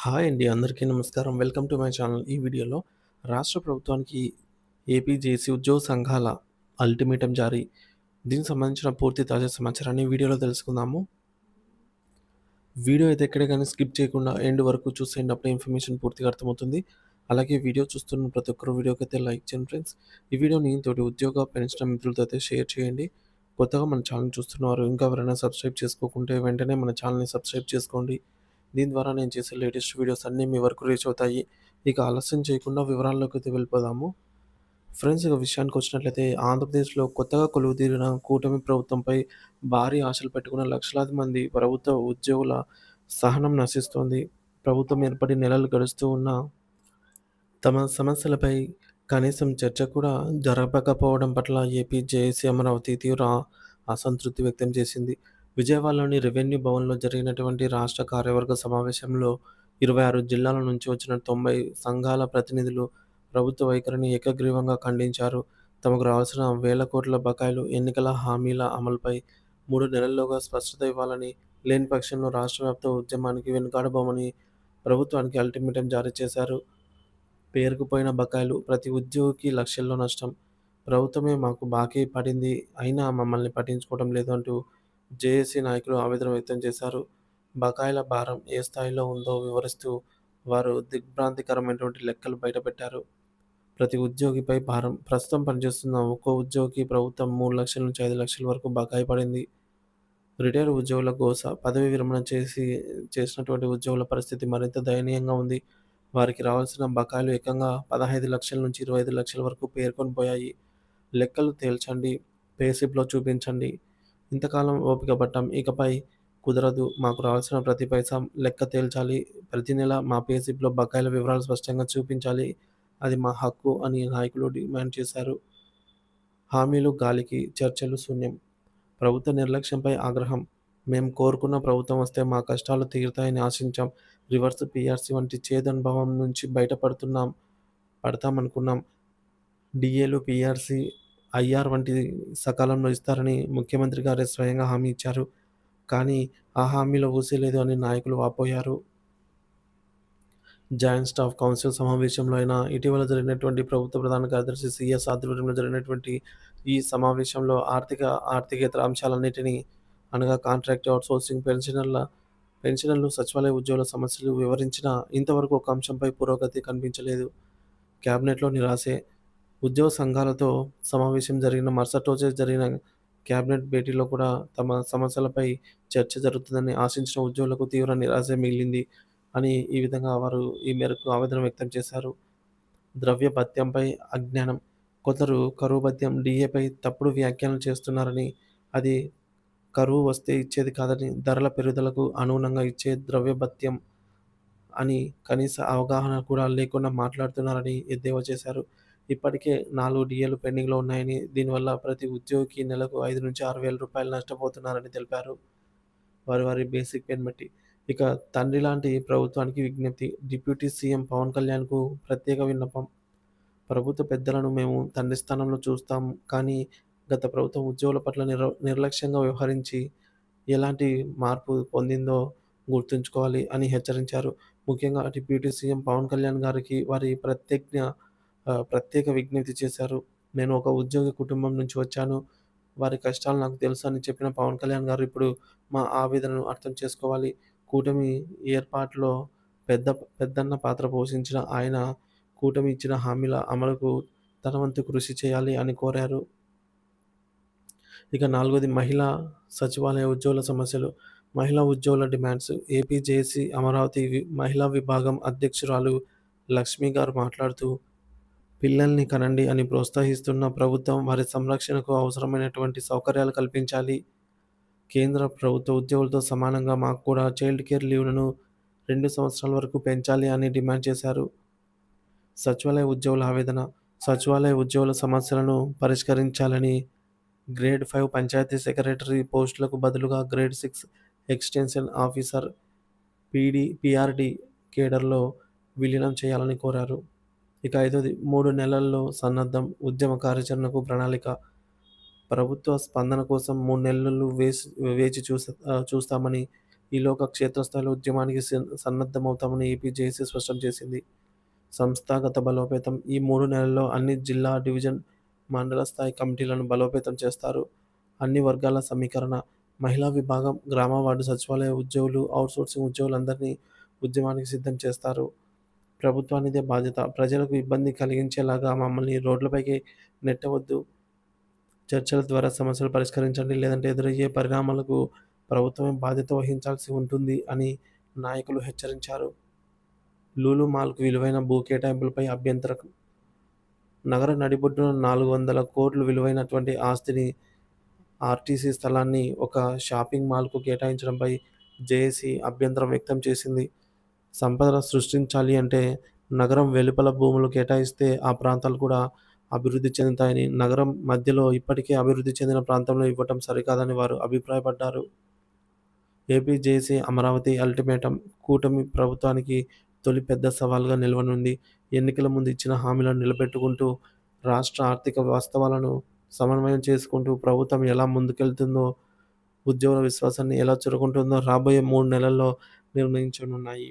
Hi అండి. అందరికీ నమస్కారం. Welcome to my channel. ఈ వీడియోలో రాష్ట్ర ప్రభుత్వానికి ఏపీ జేసీ ఉద్యోగ సంఘాల అల్టిమేటం జారీ. దీనికి సంబంధించిన పూర్తి తాజా సమాచారాన్ని ఈ వీడియోలో తెలుసుకుందాము. వీడియో అయితే ఎక్కడ గాని స్కిప్ చేయకుండా ఎండ్ వరకు చూసేయండి. అప్పుడే ఇన్ఫర్మేషన్ పూర్తిగా అర్థమవుతుంది. అలాగే వీడియో చూస్తున్న ప్రతి ఒక్కరు వీడియోకైతే లైక్ చేయండి ఫ్రెండ్స్. ఈ వీడియోని తోటి ఉద్యోగ, పెన్షన్ మిత్రులతో అయితే షేర్ చేయండి. కొత్తగా మన ఛానల్ చూస్తున్నవారు ఇంకా ఎవరైనా సబ్స్క్రైబ్ చేసుకోకుంటే వెంటనే మన ఛానల్‌ని సబ్స్క్రైబ్ చేసుకోండి. దీని ద్వారా నేను చేసే లేటెస్ట్ వీడియోస్ అన్నీ మీ వరకు రీచ్ అవుతాయి. ఇక ఆలస్యం చేయకుండా వివరాల్లోకైతే వెళ్ళిపోదాము. ఫ్రెండ్స్ ఇక విషయానికొచ్చినట్లయితే ఆంధ్రప్రదేశ్‌లో కొత్తగా కొలువుదీరిన కూటమి ప్రభుత్వంపై భారీ ఆశలు పెట్టుకున్న లక్షలాది మంది ప్రభుత్వ ఉద్యోగుల సహనం నశిస్తోంది. ప్రభుత్వం ఏర్పడి నెలలు గడుస్తూ ఉన్నా తమ సమస్యలపై కనీసం చర్చ కూడా జరపకపోవడం పట్ల ఏపీ జేఏసీ అమరావతి తీవ్ర అసంతృప్తి వ్యక్తం చేసింది. విజయవాడలోని రెవెన్యూ భవన్‌లో జరిగినటువంటి రాష్ట్ర కార్యవర్గ సమావేశంలో 26 జిల్లాల నుంచి వచ్చిన 90 సంఘాల ప్రతినిధులు ప్రభుత్వ వైఖరిని ఏకగ్రీవంగా ఖండించారు. తమకు రావాల్సిన వేల కోట్ల బకాయిలు, ఎన్నికల హామీల అమలుపై 3 నెలల్లోగా స్పష్టత ఇవ్వాలని, లేని పక్షంలో రాష్ట్ర వ్యాప్త ఉద్యమానికి వెనుకాడబోమని ప్రభుత్వానికి అల్టిమేటం జారీ చేశారు. పేరుకుపోయిన బకాయిలు, ప్రతి ఉద్యోగికి లక్షల్లో నష్టం. ప్రభుత్వమే మాకు బాకీ పడింది. అయినా మమ్మల్ని పట్టించుకోవడం లేదు అంటూ జేఏసీ నాయకులు ఆవేదన వ్యక్తం చేశారు. బకాయిల భారం ఏ స్థాయిలో ఉందో వివరిస్తూ వారు దిగ్భ్రాంతికరమైనటువంటి లెక్కలు బయటపెట్టారు. ప్రతి ఉద్యోగిపై భారం. ప్రస్తుతం పనిచేస్తున్న ఒక్కో ఉద్యోగికి ప్రభుత్వం 3,00,000 నుంచి 5,00,000 వరకు బకాయి పడింది. రిటైర్ ఉద్యోగుల గోస. పదవీ విరమణ చేసినటువంటి ఉద్యోగుల పరిస్థితి మరింత దయనీయంగా ఉంది. వారికి రావాల్సిన బకాయిలు ఏకంగా 15,00,000 నుంచి 25,00,000 వరకు పేరుకొని పోయాయి. లెక్కలు తేల్చండి, పే స్లిప్‌లో చూపించండి. ఇంతకాలం ఓపిక పట్టాం. ఇకపై కుదరదు. మాకు రావాల్సిన ప్రతి పైసా లెక్క తేల్చాలి. ప్రతి నెల మా పే స్లిప్‌లో బకాయిల వివరాలు స్పష్టంగా చూపించాలి. అది మా హక్కు అని నాయకులు డిమాండ్ చేశారు. హామీలు గాలికి, చర్చలు శూన్యం. ప్రభుత్వ నిర్లక్ష్యంపై ఆగ్రహం. మేం కోరుకున్న ప్రభుత్వం వస్తే మా కష్టాలు తీరుతాయని ఆశించాం. రివర్స్ పీఆర్సీ వంటి చేదనుభవం నుంచి పడతామనుకున్నాం. డీఏలు, పీఆర్సీ, ఐఆర్ వంటి సకాలంలో ఇస్తారని ముఖ్యమంత్రి గారే స్వయంగా హామీ ఇచ్చారు. కానీ ఆ హామీలో ఊసే లేదు అని నాయకులు వాపోయారు. జాయింట్ స్టాఫ్ కౌన్సిల్ సమావేశంలో అయినా, ఇటీవల జరిగినటువంటి ప్రభుత్వ ప్రధాన కార్యదర్శి సీఎస్ ఆధ్వర్యంలో జరిగినటువంటి ఈ సమావేశంలో ఆర్థికేతర అంశాలన్నిటినీ అనగా కాంట్రాక్ట్ అవుట్‌సోర్సింగ్, పెన్షనర్లు, సచివాలయ ఉద్యోగుల సమస్యలు వివరించినా ఇంతవరకు ఒక అంశంపై పురోగతి కనిపించలేదు. కేబినెట్‌లో నిరాశే. ఉద్యోగ సంఘాలతో సమావేశం జరిగిన మరుసటి రోజే జరిగిన కేబినెట్ భేటీలో కూడా తమ సమస్యలపై చర్చ జరుగుతుందని ఆశించిన ఉద్యోగులకు తీవ్ర నిరాశే మిగిలింది అని ఈ విధంగా వారు ఈ మేరకు ఆవేదన వ్యక్తం చేశారు. ద్రవ్య భత్యంపై అజ్ఞానం. కొందరు కరువు భత్యం, డీఏపై తప్పుడు వ్యాఖ్యలు చేస్తున్నారని, అది కరువు వస్తే ఇచ్చేది కాదని, ధరల పెరుగుదలకు అనుగుణంగా ఇచ్చే ద్రవ్య భత్యం అని కనీస అవగాహన కూడా లేకుండా మాట్లాడుతున్నారని ఎద్దేవా చేశారు. ఇప్పటికే 4 డీఏలు పెండింగ్‌లో ఉన్నాయని, దీనివల్ల ప్రతి ఉద్యోగికి నెలకు 5,000-6,000 రూపాయలు నష్టపోతున్నారని తెలిపారు. వారి బేసిక్ పేని బట్టి. ఇక తండ్రి లాంటి ప్రభుత్వానికి విజ్ఞప్తి. డిప్యూటీ సీఎం పవన్ కళ్యాణ్‌కు ప్రత్యేక విన్నపం. ప్రభుత్వ పెద్దలను మేము తండ్రి స్థానంలో చూస్తాం. కానీ గత ప్రభుత్వం ఉద్యోగుల పట్ల నిర్లక్ష్యంగా వ్యవహరించి ఎలాంటి మార్పు పొందిందో గుర్తుంచుకోవాలి అని హెచ్చరించారు. ముఖ్యంగా డిప్యూటీ సీఎం పవన్ కళ్యాణ్ గారికి వారి ప్రత్యేక విజ్ఞప్తి చేశారు. నేను ఒక ఉద్యోగి కుటుంబం నుంచి వచ్చాను. వారి కష్టాలు నాకు తెలుసు అని చెప్పిన పవన్ కళ్యాణ్ గారు ఇప్పుడు మా ఆవేదనను అర్థం చేసుకోవాలి. కూటమి ఏర్పాటులో పెద్దన్న పాత్ర పోషించిన ఆయన కూటమి ఇచ్చిన హామీల అమలుకు తన వంతు కృషి చేయాలి అని కోరారు. ఇక నాలుగోది మహిళా సచివాలయ ఉద్యోగుల సమస్యలు. మహిళా ఉద్యోగుల డిమాండ్స్. ఏపీ జేఏసీ అమరావతి మహిళా విభాగం అధ్యక్షురాలు లక్ష్మి గారు మాట్లాడుతూ, పిల్లల్ని కనండి అని ప్రోత్సహిస్తున్న ప్రభుత్వం వారి సంరక్షణకు అవసరమైనటువంటి సౌకర్యాలు కల్పించాలి. కేంద్ర ప్రభుత్వ ఉద్యోగులతో సమానంగా మాకు కూడా చైల్డ్ కేర్ లీవ్‌లను 2 సంవత్సరాల వరకు పెంచాలి అని డిమాండ్ చేశారు. సచివాలయ ఉద్యోగుల ఆవేదన. సచివాలయ ఉద్యోగుల సమస్యలను పరిష్కరించాలని గ్రేడ్ 5 పంచాయతీ సెక్రటరీ పోస్టులకు బదులుగా గ్రేడ్ 6 ఎక్స్‌టెన్షన్ ఆఫీసర్ పీఆర్‌డీ కేడర్‌లో విలీనం చేయాలని కోరారు. ఇక ఐదోది 3 నెలల్లో సన్నద్ధం. ఉద్యమ కార్యాచరణకు ప్రణాళిక. ప్రభుత్వ స్పందన కోసం 3 నెలలు చూస్తామని ఈలోగా క్షేత్రస్థాయిలో ఉద్యమానికి సన్నద్ధమవుతామని ఏపీ జేఏసీ స్పష్టం చేసింది. సంస్థాగత బలోపేతం ఈ 3 నెలల్లో అన్ని జిల్లా, డివిజన్, మండల స్థాయి కమిటీలను బలోపేతం చేస్తారు. అన్ని వర్గాల సమీకరణ, మహిళా విభాగం, గ్రామ వార్డు సచివాలయ ఉద్యోగులు, ఔట్‌సోర్సింగ్ ఉద్యోగులందరినీ ఉద్యమానికి సిద్ధం చేస్తారు. ప్రభుత్వానిదే బాధ్యత. ప్రజలకు ఇబ్బంది కలిగించేలాగా మమ్మల్ని రోడ్లపైకి నెట్టవద్దు. చర్చల ద్వారా సమస్యలు పరిష్కరించండి. లేదంటే ఎదురయ్యే పరిణామాలకు ప్రభుత్వమే బాధ్యత వహించాల్సి ఉంటుంది అని నాయకులు హెచ్చరించారు. లూలు మాల్‌కు విలువైన భూ కేటాయింపులపై అభ్యంతరం. నగర నడిబొడ్డున 400 కోట్లు విలువైనటువంటి ఆస్తిని, ఆర్టీసీ స్థలాన్ని ఒక షాపింగ్ మాల్‌కు కేటాయించడంపై జేఏసీ అభ్యంతరం వ్యక్తం చేసింది. సంపద సృష్టించాలి అంటే నగరం వెలుపల భూములు కేటాయిస్తే ఆ ప్రాంతాలు కూడా అభివృద్ధి చెందుతాయని, నగరం మధ్యలో ఇప్పటికే అభివృద్ధి చెందిన ప్రాంతంలో ఇవ్వటం సరికాదని వారు అభిప్రాయపడ్డారు. ఏపీ జేఏసీ అమరావతి అల్టిమేటం కూటమి ప్రభుత్వానికి తొలి పెద్ద సవాల్‌గా నిలవనుంది. ఎన్నికల ముందు ఇచ్చిన హామీలను నిలబెట్టుకుంటూ, రాష్ట్ర ఆర్థిక వాస్తవాలను సమన్వయం చేసుకుంటూ ప్రభుత్వం ఎలా ముందుకెళ్తుందో, ఉద్యోగుల విశ్వాసాన్ని ఎలా చూరగొంటుందో రాబోయే 3 నెలల్లో నిర్ణయించనున్నాయి.